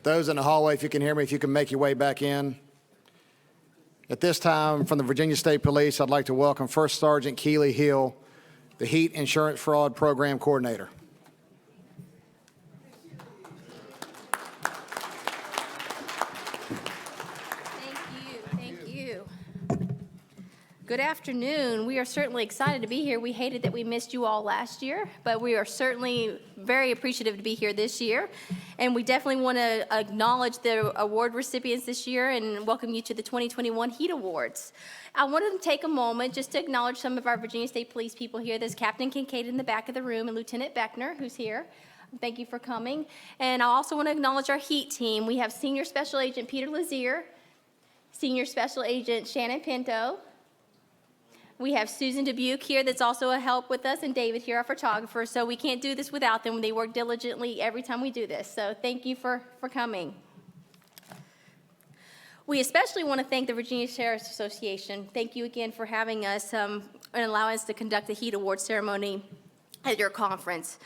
Those in the hallway, if you can hear me, if you can make your way back in. At this time, from the Virginia State Police, I'd like to welcome First Sergeant Keely Hill, the Heat Insurance Fraud Program Coordinator. Thank you. Good afternoon. We are certainly excited to be here. We hated that we missed you all last year, but we are certainly very appreciative to be here this year. And we definitely want to acknowledge the award recipients this year and welcome you to the 2021 Heat Awards. I wanted to take a moment just to acknowledge some of our Virginia State Police people here. There's Captain Kincaid in the back of the room and Lieutenant Beckner, who's here. Thank you for coming. And I also want to acknowledge our Heat team. We have Senior Special Agent Peter Lazier, Senior Special Agent Shannon Pinto. We have Susan Dubuque here that's also a help with us, and David here, our photographer. So we can't do this without them. They work diligently every time we do this. So thank you for coming. We especially want to thank the Virginia Sheriff's Association. Thank you again for having us and allowing us to conduct the Heat Award ceremony at your conference.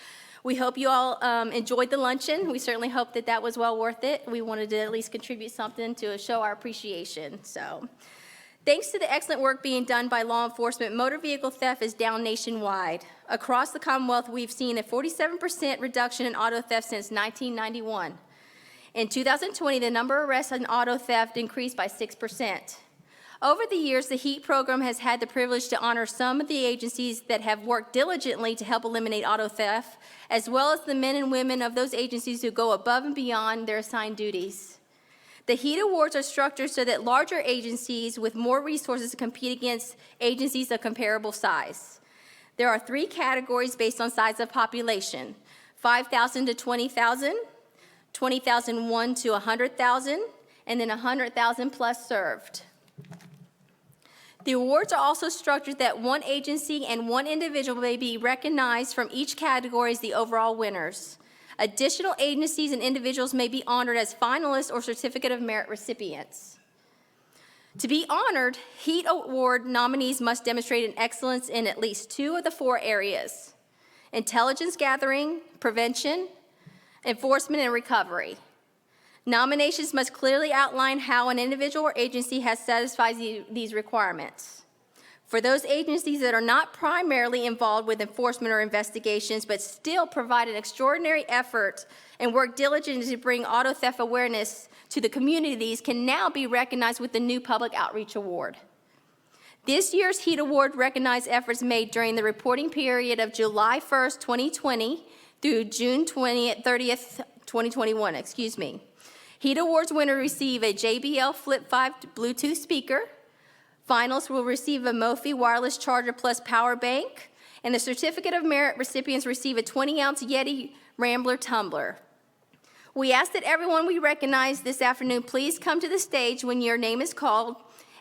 We hope you all enjoyed the luncheon. We certainly hope that that was well worth it. We wanted to at least contribute something to show our appreciation. So, thanks to the excellent work being done by law enforcement, motor vehicle theft is down nationwide. Across the Commonwealth, we've seen a 47% reduction in auto theft since 1991. In 2020, the number of arrests in auto theft increased by 6%. Over the years, the HEAT program has had the privilege to honor some of the agencies that have worked diligently to help eliminate auto theft, as well as the men and women of those agencies who go above and beyond their assigned duties. The HEAT Awards are structured so that larger agencies with more resources compete against agencies of comparable size. There are 3 categories based on size of population: 5,000 to 20,000, 20,001 to 100,000, and then 100,000 plus served. The awards are also structured that one agency and one individual may be recognized from each category as the overall winners. Additional agencies and individuals may be honored as finalists or Certificate of Merit recipients. To be honored, HEAT Award nominees must demonstrate an excellence in at least 2 of the 4 areas: intelligence gathering, prevention, enforcement, and recovery. Nominations must clearly outline how an individual or agency has satisfied these requirements. For those agencies that are not primarily involved with enforcement or investigations, but still provide an extraordinary effort and work diligently to bring auto theft awareness to the communities, can now be recognized with the new Public Outreach Award. This year's HEAT Award recognized efforts made during the reporting period of July 1st, 2020 through June 30th, 2021, HEAT Awards winner receive a JBL Flip 5 Bluetooth speaker. Finalists will receive a Mophie wireless charger plus power bank, and the Certificate of Merit recipients receive a 20-ounce Yeti Rambler tumbler. We ask that everyone we recognize this afternoon please come to the stage when your name is called,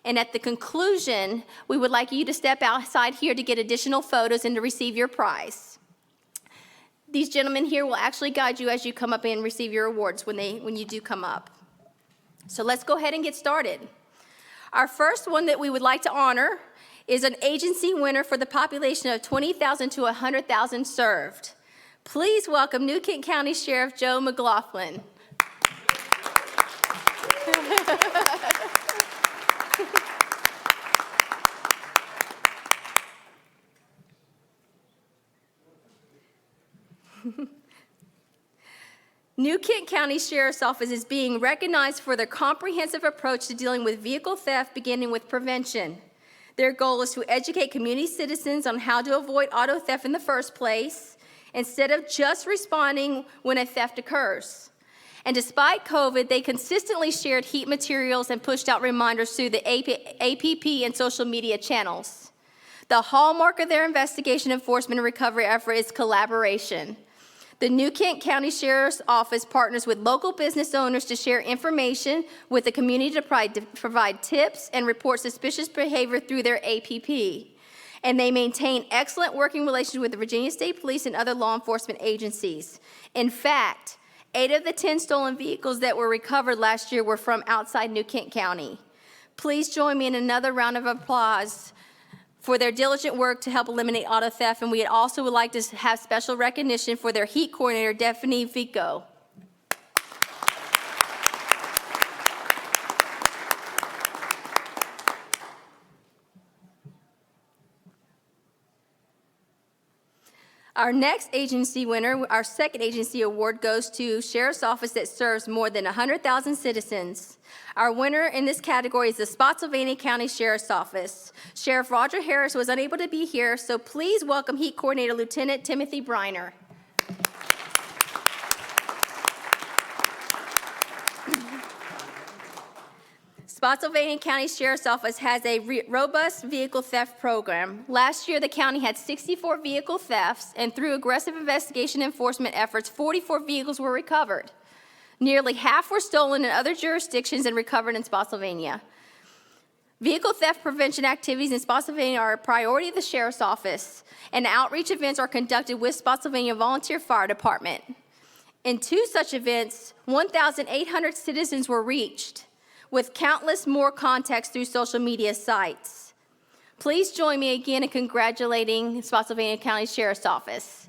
and at the conclusion, we would like you to step outside here to get additional photos and to receive your prize. These gentlemen here will actually guide you as you come up and receive your awards when you do come up. So let's go ahead and get started. Our first one that we would like to honor is an agency winner for the population of 20,000 to 100,000 served. Please welcome New Kent County Sheriff Joe McLaughlin. New Kent County Sheriff's Office is being recognized for their comprehensive approach to dealing with vehicle theft, beginning with prevention. Their goal is to educate community citizens on how to avoid auto theft in the first place, instead of just responding when a theft occurs. And despite COVID, they consistently shared HEAT materials and pushed out reminders through the APP and social media channels. The hallmark of their investigation, enforcement, and recovery effort is collaboration. The New Kent County Sheriff's Office partners with local business owners to share information with the community to provide tips and report suspicious behavior through their APP. And they maintain excellent working relations with the Virginia State Police and other law enforcement agencies. In fact, 8 of the 10 stolen vehicles that were recovered last year were from outside New Kent County. Please join me in another round of applause for their diligent work to help eliminate auto theft, and we also would like to have special recognition for their HEAT coordinator, Daphne Vico. Our next agency winner, our second agency award, goes to Sheriff's Office that serves more than 100,000 citizens. Our winner in this category is the Spotsylvania County Sheriff's Office. Sheriff Roger Harris was unable to be here, so please welcome Heat Coordinator Lieutenant Timothy Briner. Spotsylvania County Sheriff's Office has a robust vehicle theft program. Last year, the county had 64 vehicle thefts, and through aggressive investigation enforcement efforts, 44 vehicles were recovered. Nearly half were stolen in other jurisdictions and recovered in Spotsylvania. Vehicle theft prevention activities in Spotsylvania are a priority of the Sheriff's Office, and outreach events are conducted with Spotsylvania Volunteer Fire Department. In 2 such events, 1,800 citizens were reached, with countless more contacts through social media sites. Please join me again in congratulating Spotsylvania County Sheriff's Office.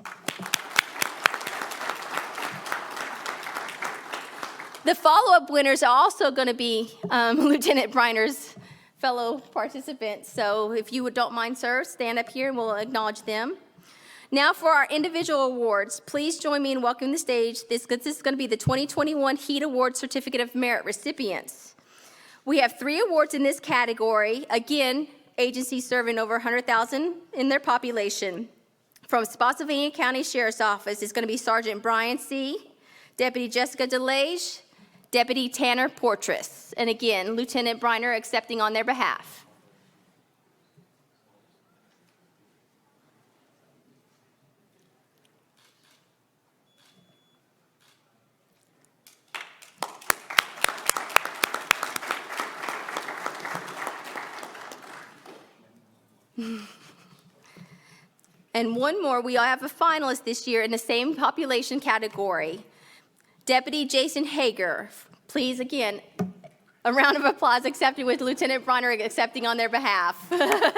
The follow-up winners are also going to be Lieutenant Briner's fellow participants. So if you don't mind, sir, stand up here and we'll acknowledge them. Now for our individual awards, please join me in welcoming the stage. This is going to be the 2021 HEAT Award Certificate of Merit recipients. We have 3 awards in this category. Again, agencies serving over 100,000 in their population. From Spotsylvania County Sheriff's Office, it's going to be Sergeant Brian C., Deputy Jessica DeLage, Deputy Tanner Portress. And again, Lieutenant Briner accepting on their behalf. And one more, we have a finalist this year in the same population category. Deputy Jason Hager. Please, again, a round of applause accepted with Lieutenant Briner accepting on their behalf. That's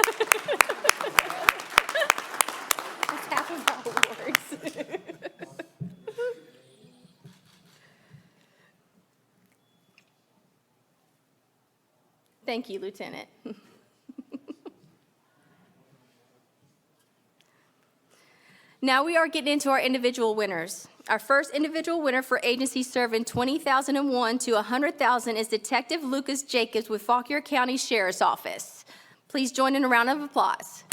half of our awards. Thank you, Lieutenant. Now we are getting into our individual winners. Our first individual winner for agency serving 20,001 to 100,000 is Detective Lucas Jacobs with Fauquier County Sheriff's Office. Please join in a round of applause.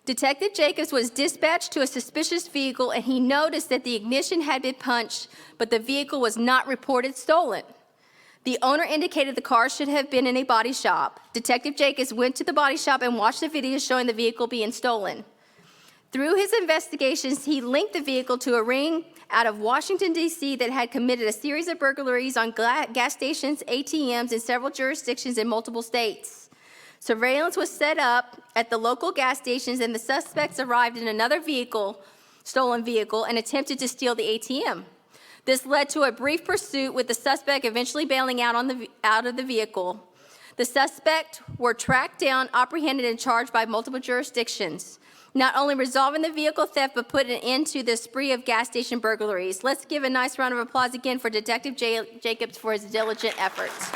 Detective Jacobs was dispatched to a suspicious vehicle and he noticed that the ignition had been punched, but the vehicle was not reported stolen. The owner indicated the car should have been in a body shop. Detective Jacobs went to the body shop and watched the video showing the vehicle being stolen. Through his investigations, he linked the vehicle to a ring out of Washington, D.C. that had committed a series of burglaries on gas stations, ATMs, in several jurisdictions in multiple states. Surveillance was set up at the local gas stations, and the suspects arrived in another vehicle, stolen vehicle, and attempted to steal the ATM. This led to a brief pursuit, with the suspect eventually bailing out of the vehicle. The suspect were tracked down, apprehended, and charged by multiple jurisdictions, not only resolving the vehicle theft, but putting an end to the spree of gas station burglaries. Let's give a nice round of applause again for Detective Jacobs for his diligent efforts.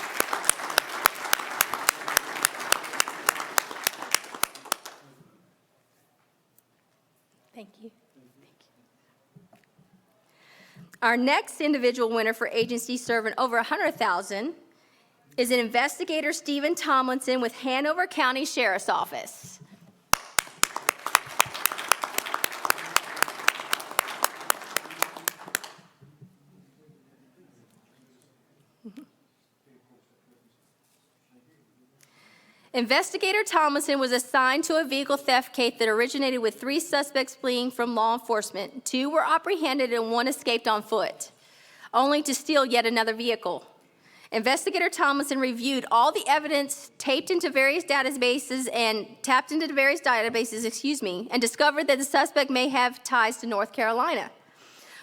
Thank you. Our next individual winner for agency serving over 100,000 is an investigator, Stephen Tomlinson, with Hanover County Sheriff's Office. Investigator Tomlinson was assigned to a vehicle theft case that originated with 3 suspects fleeing from law enforcement. 2 were apprehended and 1 escaped on foot, only to steal yet another vehicle. Investigator Tomlinson reviewed all the evidence tapped into various databases and discovered that the suspect may have ties to North Carolina.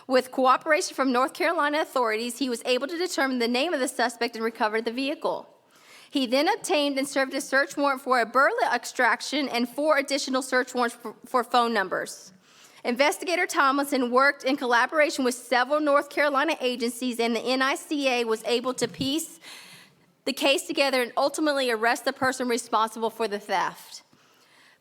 With cooperation from North Carolina authorities, he was able to determine the name of the suspect and recover the vehicle. He then obtained and served a search warrant for a burglar extraction and 4 additional search warrants for phone numbers. Investigator Tomlinson worked in collaboration with several North Carolina agencies, and the NICA was able to piece the case together and ultimately arrest the person responsible for the theft.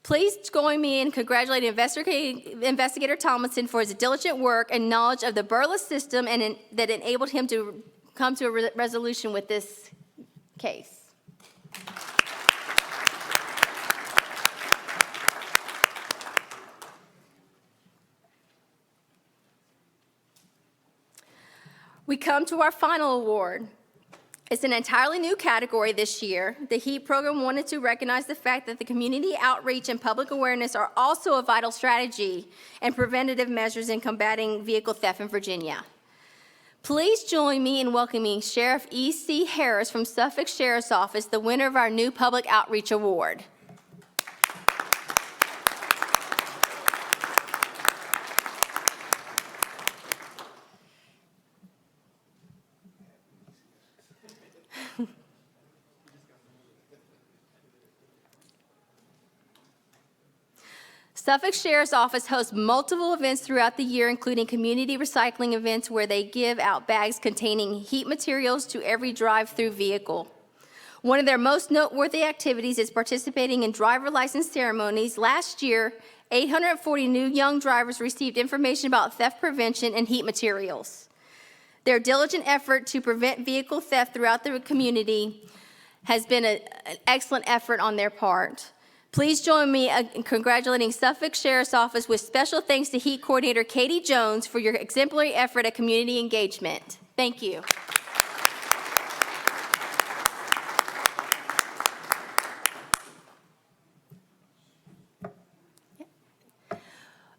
Please join me in congratulating Investigator Tomlinson for his diligent work and knowledge of the Burles system and that enabled him to come to a resolution with this case. We come to our final award. It's an entirely new category this year. The HEAT program wanted to recognize the fact that the community outreach and public awareness are also a vital strategy and preventative measures in combating vehicle theft in Virginia. Please join me in welcoming Sheriff E.C. Harris from Suffolk Sheriff's Office, the winner of our new Public Outreach Award. Suffolk Sheriff's Office hosts multiple events throughout the year, including community recycling events where they give out bags containing heat materials to every drive-through vehicle. One of their most noteworthy activities is participating in driver license ceremonies. Last year, 840 new young drivers received information about theft prevention and heat materials. Their diligent effort to prevent vehicle theft throughout the community has been an excellent effort on their part. Please join me in congratulating Suffolk Sheriff's Office with special thanks to HEAT Coordinator Katie Jones for your exemplary effort at community engagement. Thank you.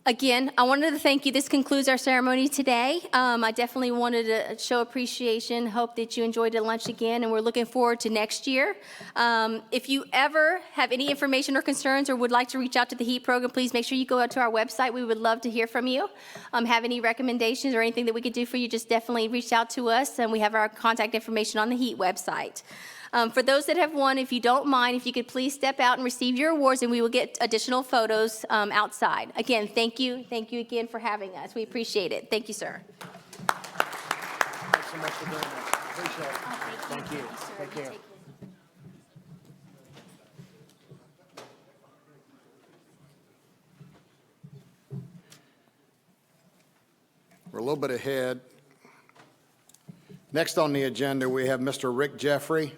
Again, I wanted to thank you. This concludes our ceremony today. I definitely wanted to show appreciation, hope that you enjoyed the lunch again, and we're looking forward to next year. If you ever have any information or concerns or would like to reach out to the HEAT program, please make sure you go out to our website. We would love to hear from you. Have any recommendations or anything that we could do for you, just definitely reach out to us, and we have our contact information on the HEAT website. For those that have won, if you don't mind, if you could please step out and receive your awards, and we will get additional photos outside. Again, thank you. Thank you again for having us. We appreciate it. Thank you, sir. Thanks so much for doing this. Appreciate it. Oh, Thank you. sir. Take care. We're a little bit ahead. Next on the agenda, we have Mr. Rick Jeffrey,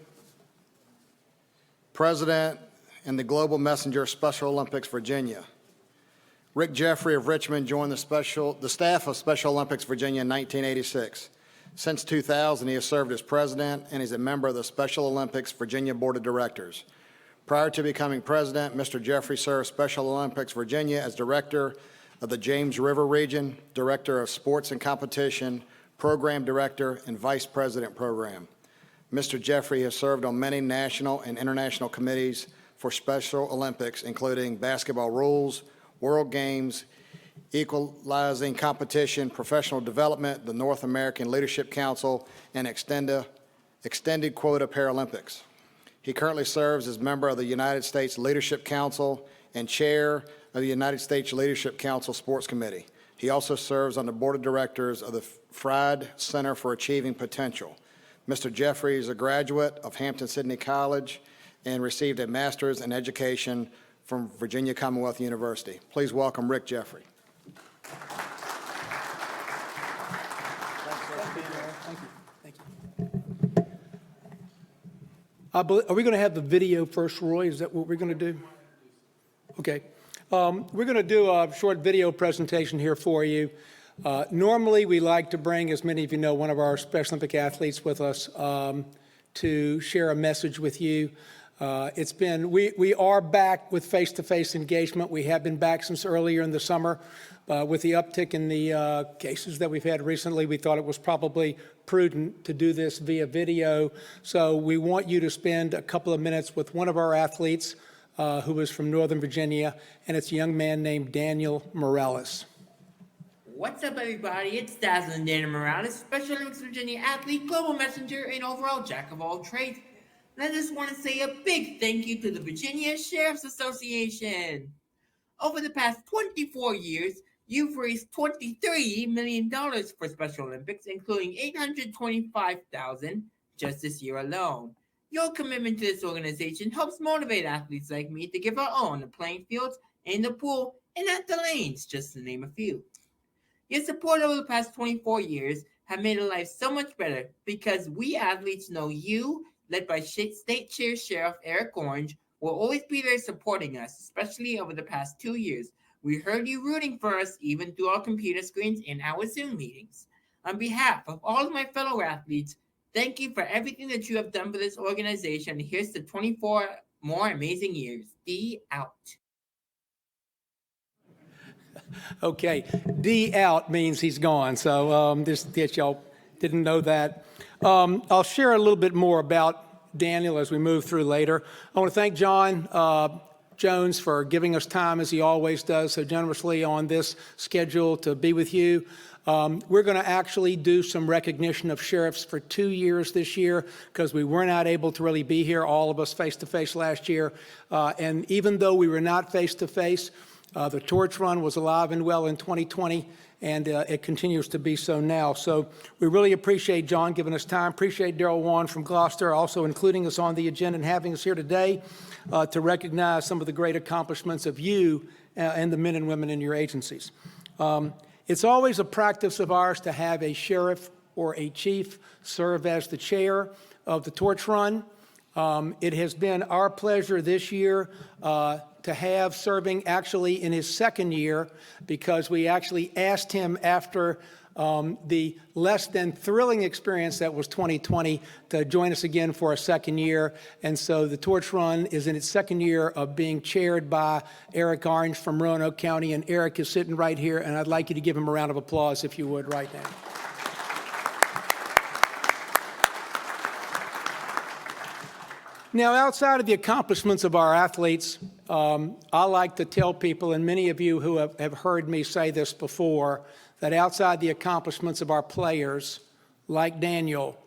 President and the Global Messenger of Special Olympics Virginia. Rick Jeffrey of Richmond joined the staff of Special Olympics Virginia in 1986. Since 2000, he has served as president and is a member of the Special Olympics Virginia Board of Directors. Prior to becoming president, Mr. Jeffrey served Special Olympics Virginia as director of the James River region, director of sports and competition, program director, and vice president program. Mr. Jeffrey has served on many national and international committees for Special Olympics, including basketball rules, World Games, equalizing competition, professional development, the North American Leadership Council, and extended quota Paralympics. He currently serves as member of the United States Leadership Council and chair of the United States Leadership Council Sports Committee. He also serves on the board of directors of the Fried Center for Achieving Potential. Mr. Jeffrey is a graduate of Hampton-Sydney College and received a master's in education from Virginia Commonwealth University. Please welcome Rick Jeffrey. Thank you. Are we going to have the video first, Roy? Is that what we're going to do? Okay. We're going to do a short video presentation here for you. Normally, we like to bring, as many of you know, one of our Special Olympic athletes with us to share a message with you. We are back with face-to-face engagement. We have been back since earlier in the summer. With the uptick in the cases that we've had recently, we thought it was probably prudent to do this via video. So we want you to spend a couple of minutes with one of our athletes who is from Northern Virginia, and it's a young man named Daniel Morales. What's up, everybody? It's Dazzling Daniel Morales, Special Olympics Virginia athlete, global messenger, and overall jack of all trades. And I just want to say a big thank you to the Virginia Sheriff's Association. Over the past 24 years, you've raised $23 million for Special Olympics, including $825,000 just this year alone. Your commitment to this organization helps motivate athletes like me to give our all on the playing fields, in the pool, and at the lanes, just to name a few. Your support over the past 24 years have made our life so much better because we athletes know you, led by State Chair Sheriff Eric Orange, will always be there supporting us, especially over the past 2 years. We heard you rooting for us even through our computer screens and our Zoom meetings. On behalf of all of my fellow athletes, thank you for everything that you have done for this organization. Here's to 24 more amazing years. D out. Okay, D out means he's gone, so just in case y'all didn't know that. I'll share a little bit more about Daniel as we move through later. I want to thank John Jones for giving us time, as he always does so generously on this schedule to be with you. We're going to actually do some recognition of sheriffs for 2 years this year because we were not able to really be here, all of us face-to-face last year. And even though we were not face-to-face, the torch run was alive and well in 2020, and it continues to be so now. So we really appreciate John giving us time. Appreciate Darrell Wan from Gloucester also including us on the agenda and having us here today to recognize some of the great accomplishments of you and the men and women in your agencies. It's always a practice of ours to have a sheriff or a chief serve as the chair of the torch run. It has been our pleasure this year to have serving actually in his second year because we actually asked him after the less than thrilling experience that was 2020 to join us again for a second year. And so the torch run is in its second year of being chaired by Eric Orange from Roanoke County. And Eric is sitting right here, and I'd like you to give him a round of applause if you would right now. Now, outside of the accomplishments of our athletes, I like to tell people, and many of you who have heard me say this before, that outside the accomplishments of our players, like Daniel,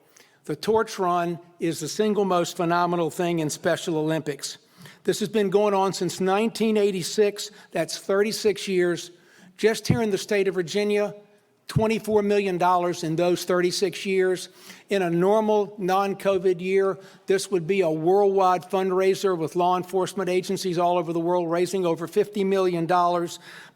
the torch run is the single most phenomenal thing in Special Olympics. This has been going on since 1986. That's 36 years. Just here in the state of Virginia, $24 million in those 36 years. In a normal non-COVID year, this would be a worldwide fundraiser with law enforcement agencies all over the world raising over $50 million.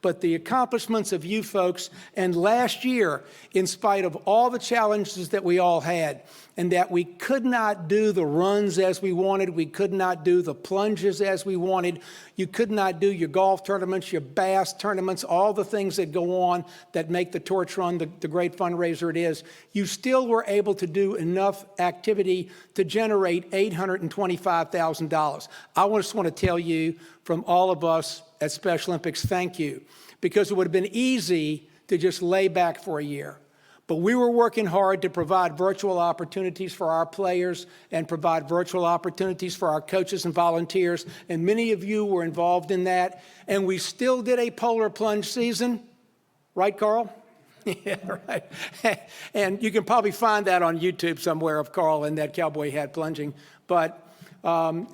But the accomplishments of you folks, and last year, in spite of all the challenges that we all had, and that we could not do the runs as we wanted, we could not do the plunges as we wanted, you could not do your golf tournaments, your bass tournaments, all the things that go on that make the torch run the great fundraiser it is, you still were able to do enough activity to generate $825,000. I just want to tell you from all of us at Special Olympics, thank you, because it would have been easy to just lay back for a year. But we were working hard to provide virtual opportunities for our players and provide virtual opportunities for our coaches and volunteers, and many of you were involved in that. And we still did a polar plunge season, right, Carl? Yeah, right. And you can probably find that on YouTube somewhere of Carl in that cowboy hat plunging. But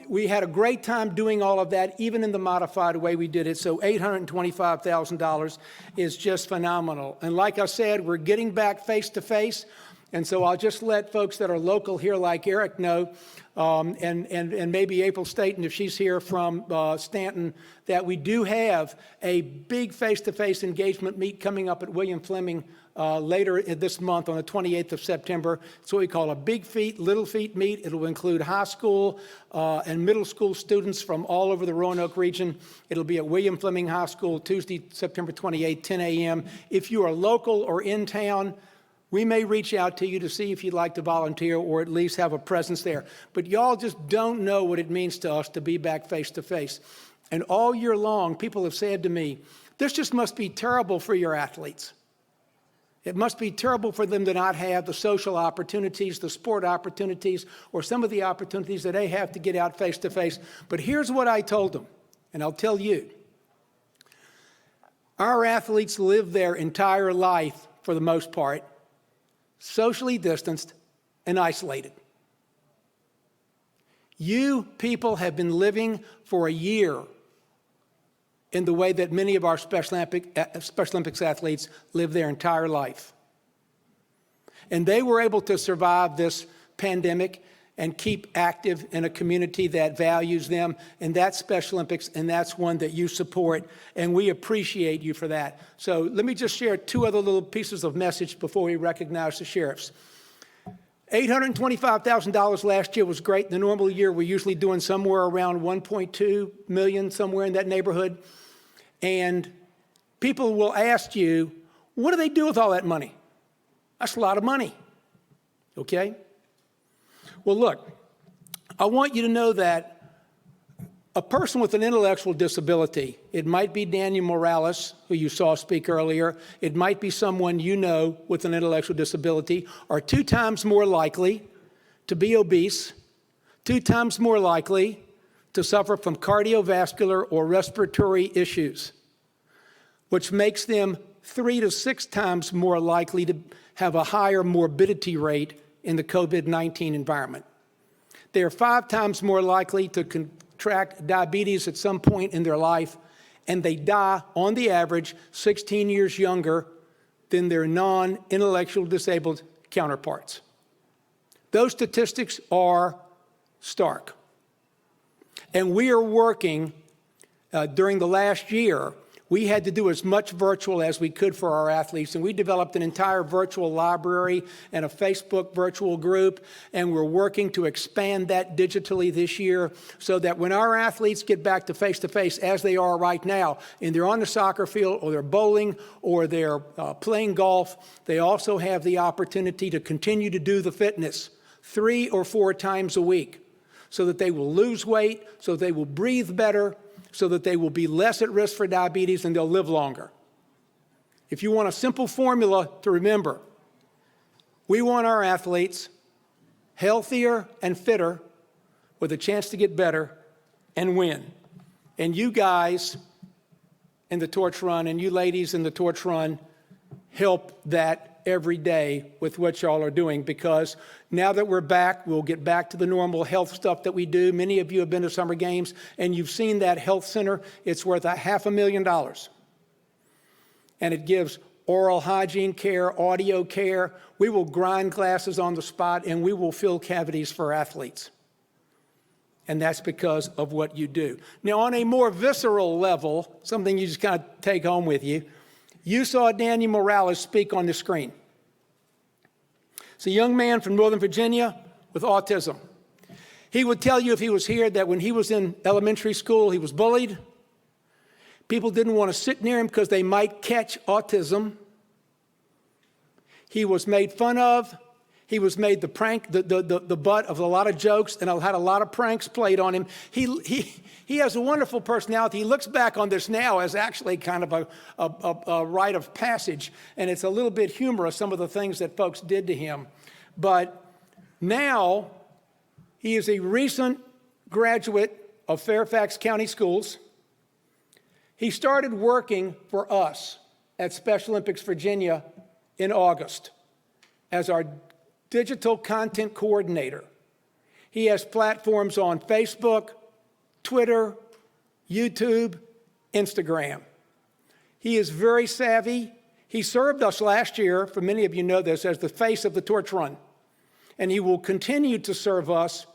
we had a great time doing all of that, even in the modified way we did it. So $825,000 is just phenomenal. And like I said, we're getting back face to face. And so I'll just let folks that are local here, like Eric, know, and maybe April Staten, if she's here from Stanton, that we do have a big face-to-face engagement meet coming up at William Fleming later this month on the 28th of September. It's what we call a Big Feet, Little Feet meet. It'll include high school and middle school students from all over the Roanoke region. It'll be at William Fleming High School Tuesday, September 28th, 10 a.m. If you are local or in town, we may reach out to you to see if you'd like to volunteer or at least have a presence there. But y'all just don't know what it means to us to be back face to face. And all year long, people have said to me, this just must be terrible for your athletes. It must be terrible for them to not have the social opportunities, the sport opportunities, or some of the opportunities that they have to get out face to face. But here's what I told them, and I'll tell you. Our athletes live their entire life, for the most part, socially distanced and isolated. You people have been living for a year in the way that many of our Special Olympics athletes live their entire life. And they were able to survive this pandemic and keep active in a community that values them, and that's Special Olympics, and that's one that you support, and we appreciate you for that. So let me just share two other little pieces of message before we recognize the sheriffs. $825,000 last year was great. In the normal year, we're usually doing somewhere around 1.2 million, somewhere in that neighborhood. And people will ask you, what do they do with all that money? That's a lot of money, okay? Well, look, I want you to know that a person with an intellectual disability, it might be Daniel Morales, who you saw speak earlier, it might be someone you know with an intellectual disability, are 2 times more likely to be obese, 2 times more likely to suffer from cardiovascular or respiratory issues, which makes them 3 to 6 times more likely to have a higher morbidity rate in the COVID-19 environment. They are 5 times more likely to contract diabetes at some point in their life, and they die, on the average, 16 years younger than their non-intellectual disabled counterparts. Those statistics are stark. And we are working during the last year. We had to do as much virtual as we could for our athletes, and we developed an entire virtual library and a Facebook virtual group, and we're working to expand that digitally this year so that when our athletes get back to face-to-face, as they are right now, and they're on the soccer field or they're bowling or they're playing golf, they also have the opportunity to continue to do the fitness 3 or 4 times a week so that they will lose weight, so they will breathe better, so that they will be less at risk for diabetes and they'll live longer. If you want a simple formula to remember, we want our athletes healthier and fitter with a chance to get better and win. And you guys in the torch run and you ladies in the torch run help that every day with what y'all are doing, because now that we're back, we'll get back to the normal health stuff that we do. Many of you have been to summer games and you've seen that health center. It's worth $500,000. And it gives oral hygiene care, audio care. We will grind glasses on the spot and we will fill cavities for athletes. And that's because of what you do. Now, on a more visceral level, something you just kind of take home with you, you saw Daniel Morales speak on the screen. It's a young man from Northern Virginia with autism. He would tell you if he was here that when he was in elementary school, he was bullied. People didn't want to sit near him because they might catch autism. He was made fun of. He was made the butt of a lot of jokes and had a lot of pranks played on him. He has a wonderful personality. He looks back on this now as actually kind of a rite of passage, and it's a little bit humorous, some of the things that folks did to him. But now he is a recent graduate of Fairfax County Schools. He started working for us at Special Olympics Virginia in August as our digital content coordinator. He has platforms on Facebook, Twitter, YouTube, Instagram. He is very savvy. He served us last year, for many of you know this, as the face of the torch run. And he will continue to serve us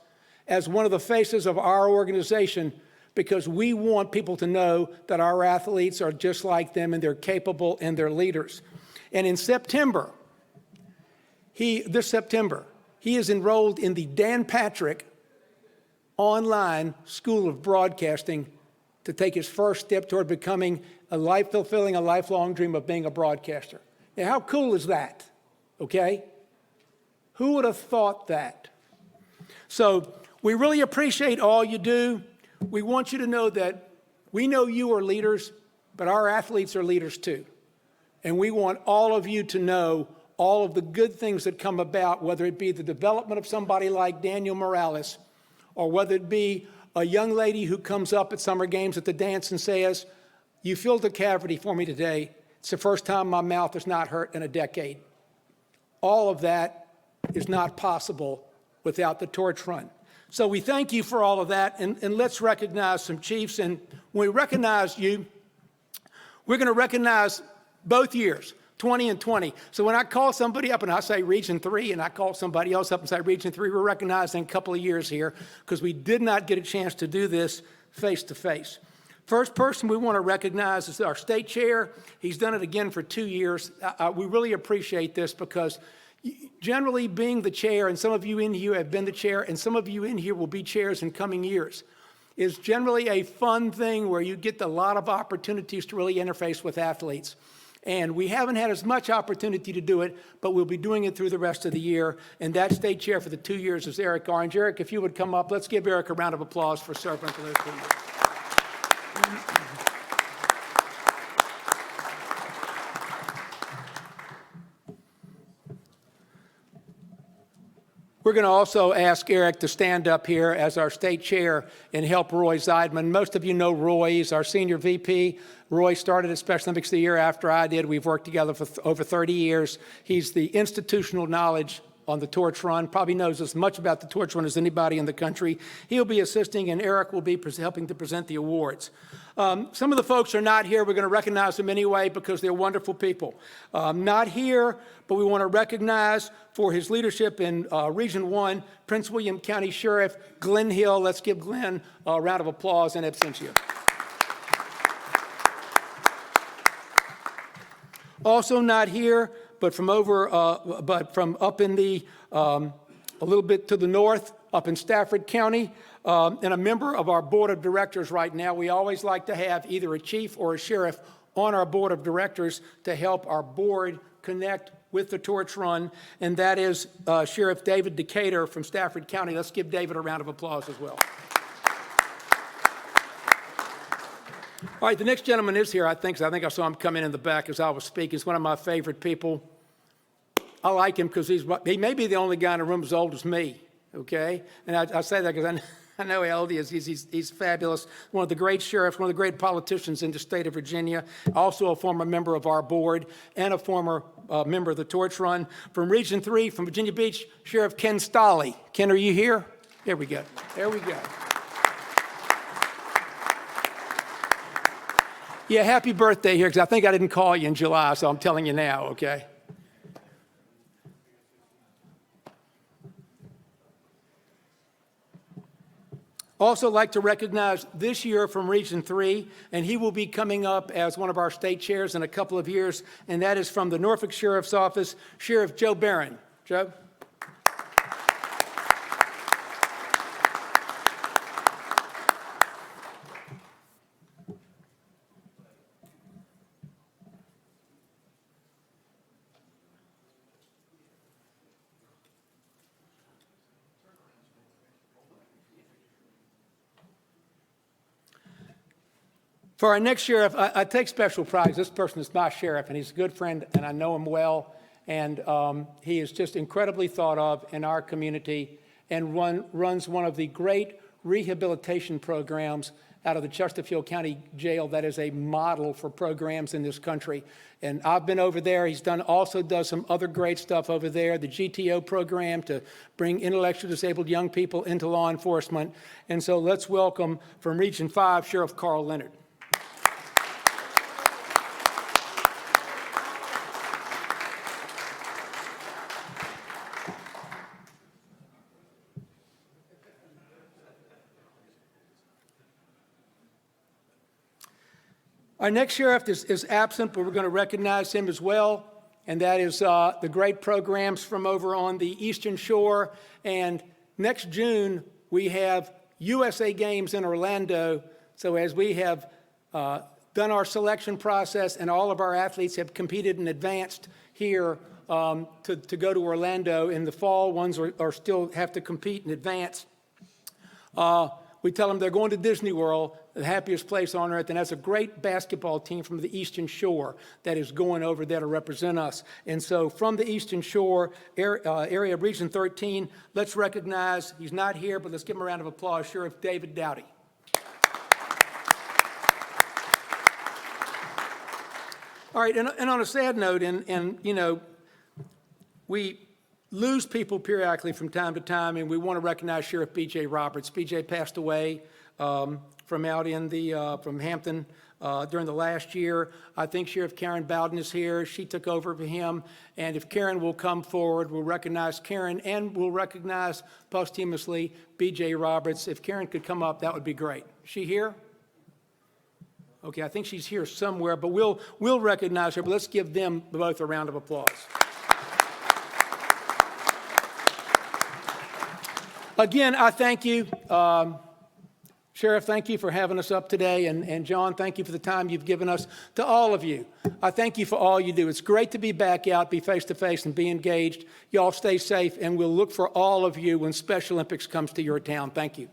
as one of the faces of our organization because we want people to know that our athletes are just like them and they're capable and they're leaders. And in September, this September, he is enrolled in the Dan Patrick Online School of Broadcasting to take his first step toward becoming fulfilling a lifelong dream of being a broadcaster. Now, how cool is that? Okay? Who would have thought that? So we really appreciate all you do. We want you to know that we know you are leaders, but our athletes are leaders too. And we want all of you to know all of the good things that come about, whether it be the development of somebody like Daniel Morales, or whether it be a young lady who comes up at summer games at the dance and says, "You filled a cavity for me today. It's the first time my mouth has not hurt in a decade." All of that is not possible without the torch run. So we thank you for all of that, and let's recognize some chiefs. And when we recognize you, we're going to recognize both years, 20 and 20. So when I call somebody up and I say Region 3 and I call somebody else up and say Region 3, we're recognizing a couple of years here because we did not get a chance to do this face to face. First person we want to recognize is our state chair. He's done it again for 2 years. We really appreciate this because generally being the chair, and some of you in here have been the chair, and some of you in here will be chairs in coming years, is generally a fun thing where you get a lot of opportunities to really interface with athletes. And we haven't had as much opportunity to do it, but we'll be doing it through the rest of the year. And that state chair for the 2 years is Eric Orange. Eric, if you would come up, let's give Eric a round of applause for serving for those 2 years. We're going to also ask Eric to stand up here as our state chair and help Roy Zeidman. Most of you know Roy. He's our senior VP. Roy started at Special Olympics the year after I did. We've worked together for over 30 years. He's the institutional knowledge on the torch run, probably knows as much about the torch run as anybody in the country. He'll be assisting, and Eric will be helping to present the awards. Some of the folks are not here. We're going to recognize them anyway because they're wonderful people. Not here, but we want to recognize for his leadership in Region 1, Prince William County Sheriff Glenn Hill. Let's give Glenn a round of applause in absentia. Also not here, but from up in the, a little bit to the north, up in Stafford County, and a member of our board of directors right now. We always like to have either a chief or a sheriff on our board of directors to help our board connect with the torch run, and that is Sheriff David Decatur from Stafford County. Let's give David a round of applause as well. All right, the next gentleman is here, I think I saw him come in the back as I was speaking. He's one of my favorite people. I like him because he may be the only guy in the room as old as me, okay? And I say that because I know how old he is. He's fabulous. One of the great sheriffs, one of the great politicians in the state of Virginia, also a former member of our board and a former member of the torch run. From Region 3, from Virginia Beach, Sheriff Ken Stolley. Ken, are you here? There we go. There we go. Yeah, happy birthday here, because I think I didn't call you in July, so I'm telling you now, okay? Also like to recognize this year from Region 3, and he will be coming up as one of our state chairs in a couple of years, and that is from the Norfolk Sheriff's Office, Sheriff Joe Barron. Joe? For our next sheriff, I take special pride. This person is my sheriff, and he's a good friend, and I know him well. And he is just incredibly thought of in our community and runs one of the great rehabilitation programs out of the Chesterfield County Jail that is a model for programs in this country. And I've been over there. He's also does some other great stuff over there, the GTO program to bring intellectually disabled young people into law enforcement. And so let's welcome from Region 5, Sheriff Carl Leonard. Our next sheriff is absent, but we're going to recognize him as well, and that is the great programs from over on the Eastern Shore. And next June, we have USA Games in Orlando. So as we have done our selection process and all of our athletes have competed and advanced here to go to Orlando in the fall, ones are still have to compete and advance. We tell them they're going to Disney World, the happiest place on earth, and that's a great basketball team from the Eastern Shore that is going over there to represent us. And so from the Eastern Shore area of Region 13, let's recognize, he's not here, but let's give him a round of applause, Sheriff David Dowdy. All right, and on a sad note, and you know, we lose people periodically from time to time, and we want to recognize Sheriff B.J. Roberts. B.J. passed away from out in the, from Hampton during the last year. I think Sheriff Karen Bowden is here. She took over for him. And if Karen will come forward, we'll recognize Karen and we'll recognize posthumously B.J. Roberts. If Karen could come up, that would be great. Is she here? Okay, I think she's here somewhere, but we'll recognize her. But let's give them both a round of applause. Again, I thank you. Sheriff, thank you for having us up today. And John, thank you for the time you've given us. To all of you, I thank you for all you do. It's great to be back out, be face-to-face, and be engaged. Y'all stay safe, and we'll look for all of you when Special Olympics comes to your town. Thank you.